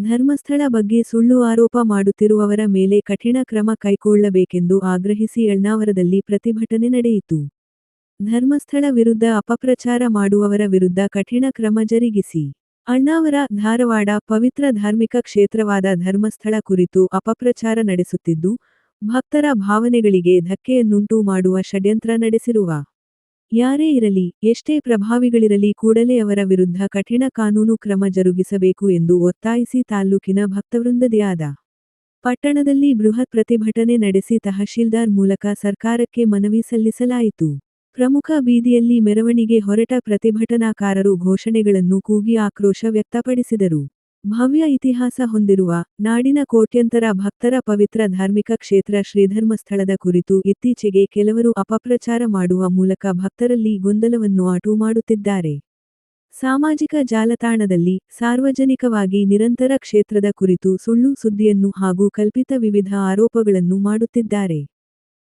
ಧರ್ಮಸ್ಥಳ ಬಗ್ಗೆ ಸುಳ್ಳು ಆರೋಪ ಮಾಡುತ್ತಿರುವವರ ಮೇಲೆ ಕಠಿಣ ಕ್ರಮ ಕೈಗೊಳ್ಳಬೇಕೆಂದು ಆಗ್ರಹಿಸಿ ಅಳ್ನಾವರದಲ್ಲಿ ಪ್ರತಿಭಟನೆ ನಡೆಯಿತು. ಧರ್ಮಸ್ಥಳ ವಿರುದ್ಧ ಅಪಪ್ರಚಾರ ಮಾಡುವವರ ವಿರುದ್ಧ ಕಠಿಣ ಕ್ರಮ ಜರುಗಿಸಿ. ಅಳ್ನಾವರ, ಧಾರವಾಡ ಪವಿತ್ರ ಧಾರ್ಮಿಕ ಕ್ಷೇತ್ರವಾದ ಧರ್ಮಸ್ಥಳ ಕುರಿತು ಅಪಪ್ರಚಾರ ನಡೆಸುತ್ತಿದ್ದು, ಭಕ್ತರ ಭಾವನೆಗಳಿಗೆ ಧಕ್ಕೆಯನ್ನುಂಟು ಮಾಡುವ ಷಡ್ಯಂತ್ರ ನಡೆಸಿರುವ ಯಾರೇ ಇರಲಿ, ಎಷ್ಟೇ ಪ್ರಭಾವಿಗಳಿರಲಿ ಕೂಡಲೇ ಅವರ ವಿರುದ್ಧ ಕಠಿಣ ಕಾನೂನು ಕ್ರಮ ಜರುಗಿಸಬೇಕು ಎಂದು ಒತ್ತಾಯಿಸಿ ತಾಲ್ಲೂಕಿನ ಭಕ್ತವೃಂದದಿಂದ ಪಟ್ಟಣದಲ್ಲಿ ಬೃಹತ್ ಪ್ರತಿಭಟನೆ ನಡೆಸಿ ತಹಶೀಲ್ದಾರ್ ಮೂಲಕ ಸರ್ಕಾರಕ್ಕೆ ಮನವಿ ಸಲ್ಲಿಸಲಾಯಿತು. ಪ್ರಮುಖ ಬೀದಿಯಲ್ಲಿ ಮೆರವಣಿಗೆ ಹೊರಟ ಪ್ರತಿಭಟನಾಕಾರರು ಘೋಷಣೆಗಳನ್ನು ಕೂಗಿ ಆಕ್ರೋಶ ವ್ಯಕ್ತಪಡಿಸಿದರು. ಭವ್ಯ ಇತಿಹಾಸ ಹೊಂದಿರುವ, ನಾಡಿನ ಕೋಟ್ಯಂತರ ಭಕ್ತರ ಪವಿತ್ರ ಧಾರ್ಮಿಕ ಕ್ಷೇತ್ರ ಶ್ರೀಧರ್ಮಸ್ಥಳದ ಕುರಿತು ಇತ್ತೀಚೆಗೆ ಕೆಲವರು ಅಪಪ್ರಚಾರ ಮಾಡುವ ಮೂಲಕ ಭಕ್ತರಲ್ಲಿ ಗೊಂದಲವನ್ನು ಆಟು ಮಾಡುತ್ತಿದ್ದಾರೆ. ಸಾಮಾಜಿಕ ಜಾಲತಾಣದಲ್ಲಿ, ಸಾರ್ವಜನಿಕವಾಗಿ ನಿರಂತರ ಕ್ಷೇತ್ರದ ಕುರಿತು ಸುಳ್ಳು ಸುದ್ದಿಯನ್ನು ಹಾಗೂ ಕಲ್ಪಿತ ವಿವಿಧ ಆರೋಪಗಳನ್ನು ಮಾಡುತ್ತಿದ್ದಾರೆ.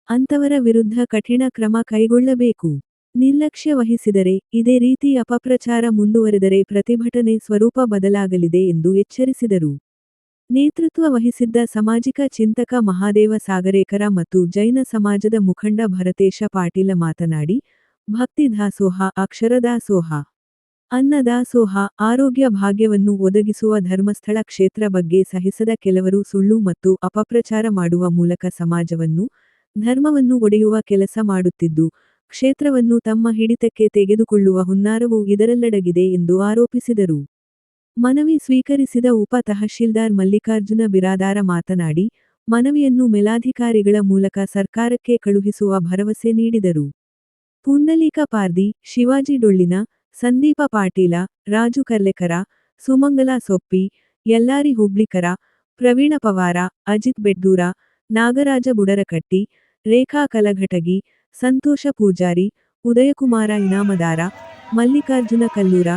ಅಂತವರ ವಿರುದ್ಧ ಕಠಿಣ ಕ್ರಮ ಕೈಗೊಳ್ಳಬೇಕು. ನಿರ್ಲಕ್ಷ್ಯ ವಹಿಸಿದರೆ, ಇದೇ ರೀತಿ ಅಪಪ್ರಚಾರ ಮುಂದುವರೆದರೆ ಪ್ರತಿಭಟನೆ ಸ್ವರೂಪ ಬದಲಾಗಲಿದೆ ಎಂದು ಎಚ್ಚರಿಸಿದರು. ನೇತೃತ್ವ ವಹಿಸಿದ್ದ ಸಾಮಾಜಿಕ ಚಿಂತಕ ಮಹಾದೇವ ಸಾಗರೇಕರ ಮತ್ತು ಜೈನ ಸಮಾಜದ ಮುಖಂಡ ಭರತೇಶ ಪಾಟೀಲ ಮಾತನಾಡಿ, ಭಕ್ತಿ ದಾಸೋಹ, ಅಕ್ಷರ ದಾಸೋಹ, ಅನ್ನ ದಾಸೋಹ, ಆರೋಗ್ಯ ಭಾಗ್ಯವನ್ನು ಒದಗಿಸುವ ಧರ್ಮಸ್ಥಳ ಕ್ಷೇತ್ರ ಬಗ್ಗೆ ಸಹಿಸದ ಕೆಲವರು ಸುಳ್ಳು ಮತ್ತು ಅಪಪ್ರಚಾರ ಮಾಡುವ ಮೂಲಕ ಸಮಾಜವನ್ನು, ಧರ್ಮವನ್ನು ಒಡೆಯುವ ಕೆಲಸ ಮಾಡುತ್ತಿದ್ದು, ಕ್ಷೇತ್ರವನ್ನು ತಮ್ಮ ಹಿಡಿತಕ್ಕೆ ತೆಗೆದುಕೊಳ್ಳುವ ಹುನ್ನಾರವೂ ಇದರಲ್ಲಡಗಿದೆ ಎಂದು ಆರೋಪಿಸಿದರು. ಮನವಿ ಸ್ವೀಕರಿಸಿದ ಉಪ ತಹಶೀಲ್ದಾರ್ ಮಲ್ಲಿಕಾರ್ಜುನ ಬಿರಾದಾರ ಮಾತನಾಡಿ, ಮನವಿಯನ್ನು ಮೇಲಾಧಿಕಾರಿಗಳ ಮೂಲಕ ಸರ್ಕಾರಕ್ಕೆ ಕಳುಹಿಸುವ ಭರವಸೆ ನೀಡಿದರು. ಪುಂಡಲೀಕ ಪಾರ್ದಿ, ಶಿವಾಜಿ ಡೊಳ್ಳಿನ, ಸಂದೀಪ ಪಾಟೀಲ, ರಾಜು ಕರ್ಲೆಕರ, ಸುಮಂಗಲ ಸೊಪ್ಪಿ, ಯಲ್ಲಾರಿ ಹುಬ್ಳಿಕರ, ಪ್ರವೀಣ ಪವಾರ, ಅಜಿತ್ ಬೆಡ್ದೂರ, ನಾಗರಾಜ ಬುಡರಕಟ್ಟಿ, ರೇಖಾ ಕಲಘಟಗಿ, ಸಂತೋಷ ಪೂಜಾರಿ, ಉದಯಕುಮಾರ ಇನಾಮದಾರ, ಮಲ್ಲಿಕಾರ್ಜುನ ಕಲ್ಲೂರ,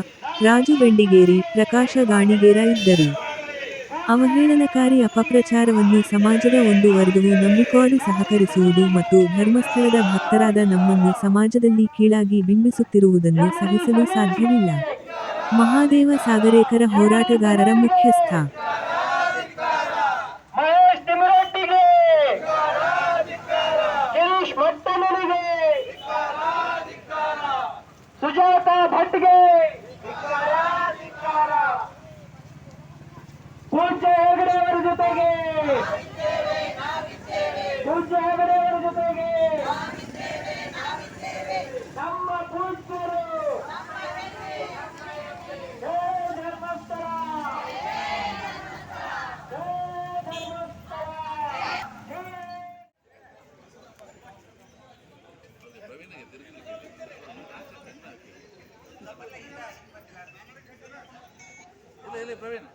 ರಾಜು ಬೆಂಡಿಗೇರಿ, ಪ್ರಕಾಶ ಗಾಣಿಗೇರ ಇದ್ದರು. ಅವಹೇಳನಕಾರಿ ಅಪಪ್ರಚಾರವನ್ನು ಸಮಾಜದ ಒಂದು ವರ್ಗವು ನಂಬಿಕೊಂಡು ಸಹಕರಿಸುವುದು ಮತ್ತು ಧರ್ಮಸ್ಥಳದ ಭಕ್ತರಾದ ನಮ್ಮನ್ನು ಸಮಾಜದಲ್ಲಿ ಕೀಳಾಗಿ ಬಿಂಬಿಸುತ್ತಿರುವುದನ್ನು ಸಹಿಸಲು ಸಾಧ್ಯವಿಲ್ಲ. ಮಹಾದೇವ ಸಾಗರೇಕರ ಹೋರಾಟಗಾರರ ಮುಖ್ಯಸ್ಥ ಸುಜಾತಾ ಭಟ್ಗೆ, ಪೂಜ್ಯ ಹೆಗಡೆಯವರ ಜೊತೆಗೆ, ಪೂಜ್ಯ ಹೆಗಡೆಯವರ ಜೊತೆಗೆ ನಮ್ಮ ಪೂಜ್ಯರು, ಜೈ ಧರ್ಮಸ್ಥಳ, ಜೈ ಧರ್ಮಸ್ಥಳ. ಇಲ್ಲ ಪ್ರವೀಣ್